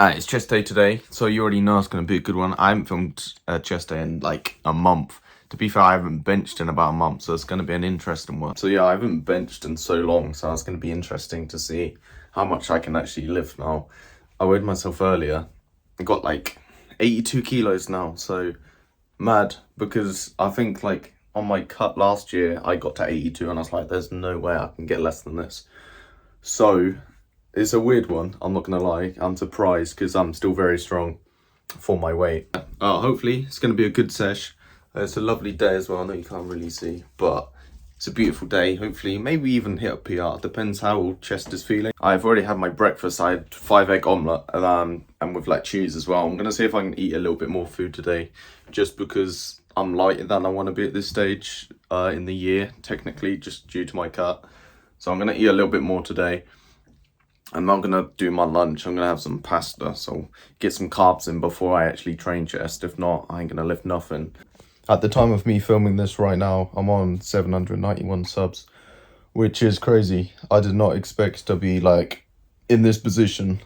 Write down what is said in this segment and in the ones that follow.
It's chest day today, so you already know it's going to be a good one. I haven't filmed chest day in like a month. To be fair, I haven't benched in about a month, so it's going to be an interesting one. So yeah, I haven't benched in so long, so it's going to be interesting to see how much I can actually lift now. I weighed myself earlier. I got like 82 kilos now, so mad, because I think like on my cut last year, I got to 82 and I was like, there's no way I can get less than this. So it's a weird one, I'm not gonna lie. I'm surprised because I'm still very strong for my weight. Hopefully it's gonna be a good sesh. It's a lovely day as well. I know you can't really see, but it's a beautiful day. Hopefully, maybe even hit a PR. Depends how chest is feeling. I've already had my breakfast. I had 5-egg omelette and with like cheese as well. I'm gonna see if I can eat a little bit more food today, just because I'm lighter than I want to be at this stage in the year, technically, just due to my cut. So I'm gonna eat a little bit more today. I'm not gonna do my lunch. I'm gonna have some pasta, so get some carbs in before I actually train chest. If not, I ain't gonna lift nothing. At the time of me filming this right now, I'm on 791 subs, which is crazy. I did not expect to be like in this position.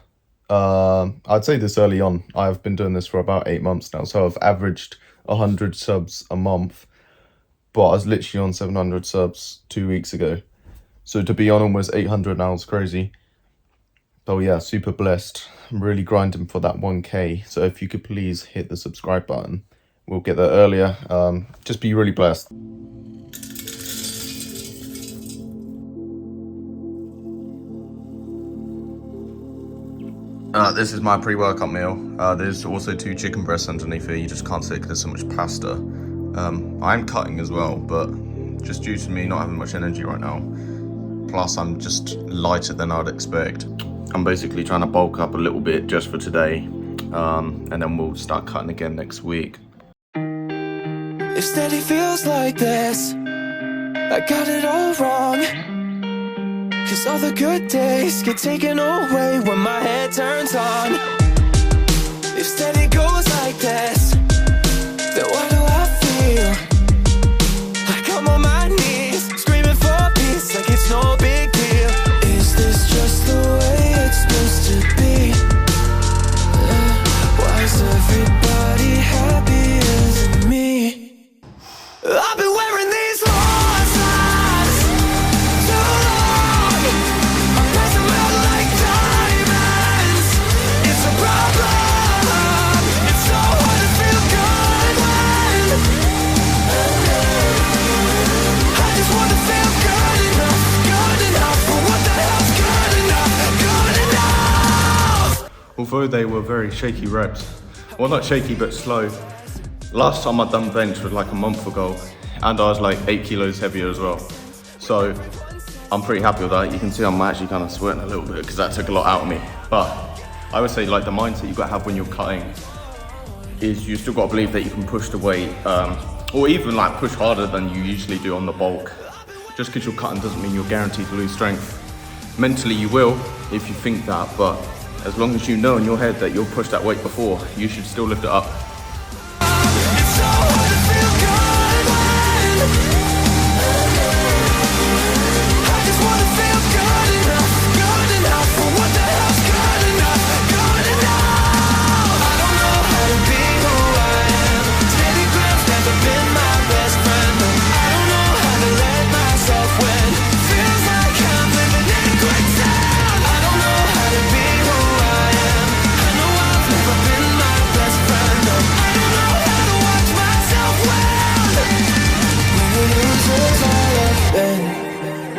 I'd say this early on. I've been doing this for about 8 months now, so I've averaged 100 subs a month, but I was literally on 700 subs 2 weeks ago. So to be on almost 800 now is crazy. Oh yeah, super blessed. I'm really grinding for that 1K. So if you could please hit the subscribe button. We'll get there earlier. Just be really blessed. This is my pre-workout meal. There's also 2 chicken breasts underneath here. You just can't see because there's so much pasta. I'm cutting as well, but just due to me not having much energy right now. Plus, I'm just lighter than I'd expect. I'm basically trying to bulk up a little bit just for today. And then we'll start cutting again next week. If steady feels like this, I got it all wrong. Cause all the good days get taken away when my head turns on. If steady goes like this, then why do I feel like I'm on my knees, screaming for peace like it's no big deal? Is this just the way it's supposed to be? Why is everybody happier than me? I've been wearing these lost eyes too long. I'm passing out like diamonds. It's a problem. It's so hard to feel good when I just want to feel good enough for what the hell's good enough. Although they were very shaky reps, well, not shaky but slow. Last time I done bench was like a month ago, and I was like 8 kilos heavier as well. So I'm pretty happy with that. You can see I'm actually kind of sweating a little bit because that took a lot out of me. But I would say like the mindset you've got to have when you're cutting is you still got to believe that you can push the weight, or even like push harder than you usually do on the bulk. Just because you're cutting doesn't mean you're guaranteed to lose strength. Mentally you will if you think that, but as long as you know in your head that you'll push that weight before, you should still lift it up.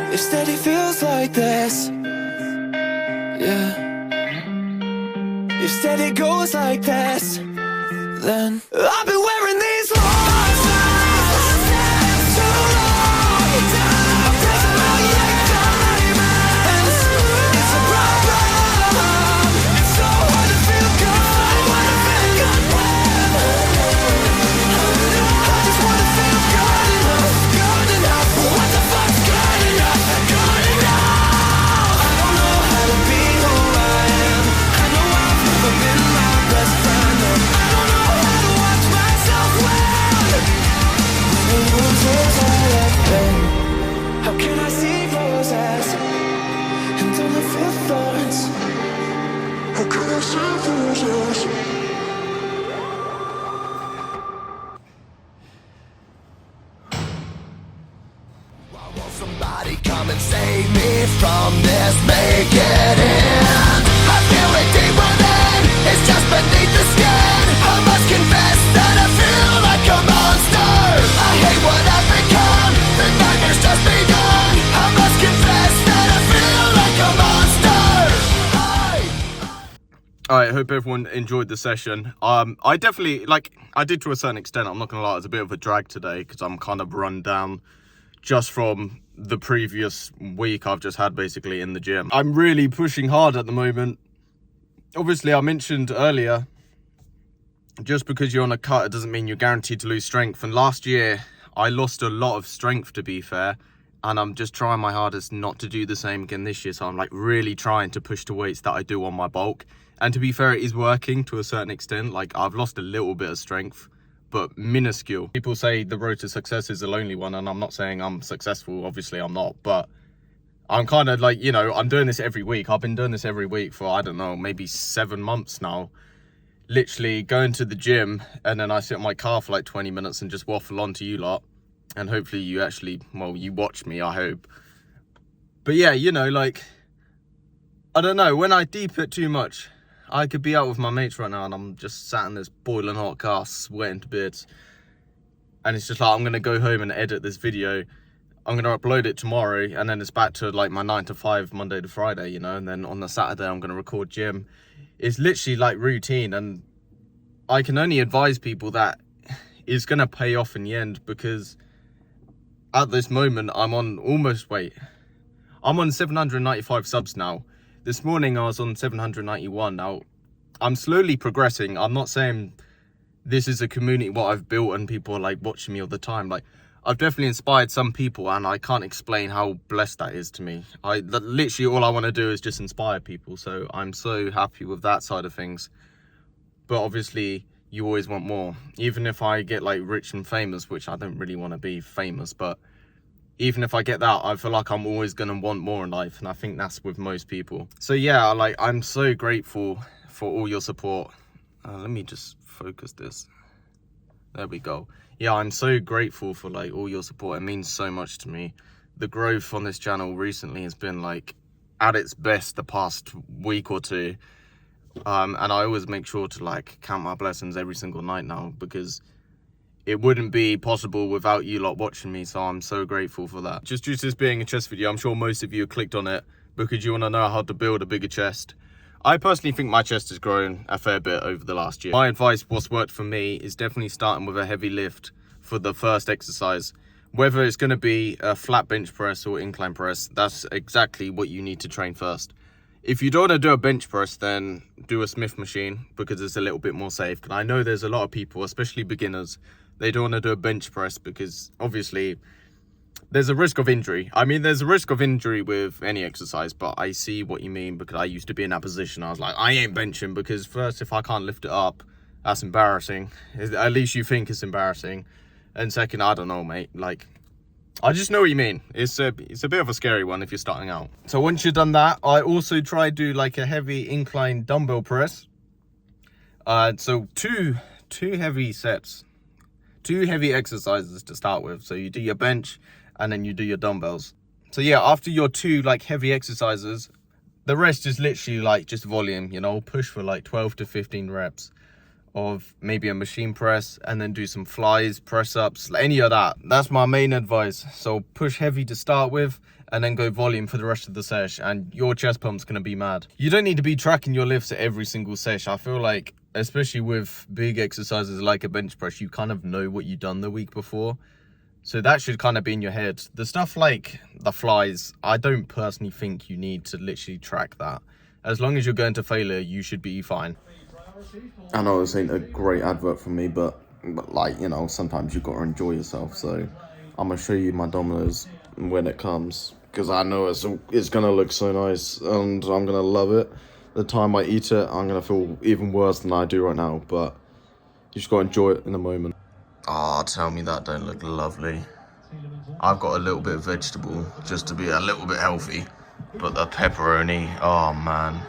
If steady feels like this, yeah. If steady goes like this, then I've been wearing these lost eyes too long. I'm passing out like diamonds. It's a problem. It's so hard to feel good when I just want to feel good enough. What the fuck's good enough? Good enough. I don't know how to be who I am. I know I've never been my best friend. I don't know how to watch myself well. Somebody come and save me from this, make it end. I feel it deep within, it's just beneath the skin. I must confess that I feel like a monster. I hate what I've become, the nightmare's just begun. I must confess that I feel like a monster. Alright, hope everyone enjoyed the session. I definitely, I did to a certain extent, I'm not gonna lie, it's a bit of a drag today because I'm kind of run down just from the previous week I've just had basically in the gym. I'm really pushing hard at the moment. Obviously, I mentioned earlier, just because you're on a cut, it doesn't mean you're guaranteed to lose strength. And last year, I lost a lot of strength, to be fair. And I'm just trying my hardest not to do the same again this year. So I'm like really trying to push the weights that I do on my bulk. And to be fair, it is working to a certain extent. Like I've lost a little bit of strength, but minuscule. People say the road to success is a lonely one, and I'm not saying I'm successful, obviously I'm not, but I'm kind of like, you know, I'm doing this every week. I've been doing this every week for, I don't know, maybe 7 months now. Literally going to the gym, and then I sit in my car for like 20 minutes and just waffle on to you lot, and hopefully you actually, well, you watch me, I hope. But yeah, you know, like, I don't know, when I deep it too much, I could be out with my mates right now and I'm just sat in this boiling hot car, sweating to bits. And it's just like, I'm going to go home and edit this video. I'm going to upload it tomorrow, and then it's back to like my 9 to 5, Monday to Friday, you know. And then on the Saturday, I'm going to record gym. It's literally like routine. And I can only advise people that it's going to pay off in the end, because at this moment, I'm on 795 subs now. This morning I was on 791. Now, I'm slowly progressing. I'm not saying this is a community what I've built and people are like watching me all the time. Like, I've definitely inspired some people, and I can't explain how blessed that is to me. Literally all I want to do is just inspire people. So I'm so happy with that side of things. But obviously you always want more. Even if I get like rich and famous, which I don't really want to be famous, but even if I get that, I feel like I'm always going to want more in life. And I think that's with most people. So yeah, like, I'm so grateful for all your support. Let me just focus this. There we go. Yeah, I'm so grateful for like all your support. It means so much to me. The growth on this channel recently has been like at its best the past week or two. And I always make sure to like count my blessings every single night now, because it wouldn't be possible without you lot watching me, so I'm so grateful for that. Just due to this being a chest video, I'm sure most of you clicked on it because you want to know how to build a bigger chest. I personally think my chest has grown a fair bit over the last year. My advice, what's worked for me, is definitely starting with a heavy lift for the first exercise. Whether it's going to be a flat bench press or incline press, that's exactly what you need to train first. If you don't want to do a bench press, then do a Smith machine, because it's a little bit more safe. And I know there's a lot of people, especially beginners, they don't want to do a bench press because obviously there's a risk of injury. I mean, there's a risk of injury with any exercise, but I see what you mean, because I used to be in that position. I was like, I ain't benching, because first, if I can't lift it up, that's embarrassing. At least you think it's embarrassing. And second, I don't know, mate. Like, I just know what you mean. It's a bit of a scary one if you're starting out. So once you've done that, I also try to do like a heavy incline dumbbell press. So two heavy sets. 2 heavy exercises to start with. So you do your bench and then you do your dumbbells. So yeah, after your 2 like heavy exercises, the rest is literally like just volume, you know, push for like 12 to 15 reps of maybe a machine press, and then do some flies, press ups, any of that. That's my main advice. So push heavy to start with, and then go volume for the rest of the sesh, and your chest pump's gonna be mad. You don't need to be tracking your lifts at every single sesh. I feel like, especially with big exercises like a bench press, you kind of know what you've done the week before. So that should kind of be in your head. The stuff like the flies, I don't personally think you need to literally track that. As long as you're going to failure, you should be fine. I know this ain't a great advert for me, but like, you know, sometimes you gotta enjoy yourself. So I'm gonna show you my Dominos when it comes, because I know it's gonna look so nice and I'm gonna love it. The time I eat it, I'm gonna feel even worse than I do right now, but you just gotta enjoy it in the moment. Ah, tell me that don't look lovely. I've got a little bit of vegetable just to be a little bit healthy, but the pepperoni, oh man.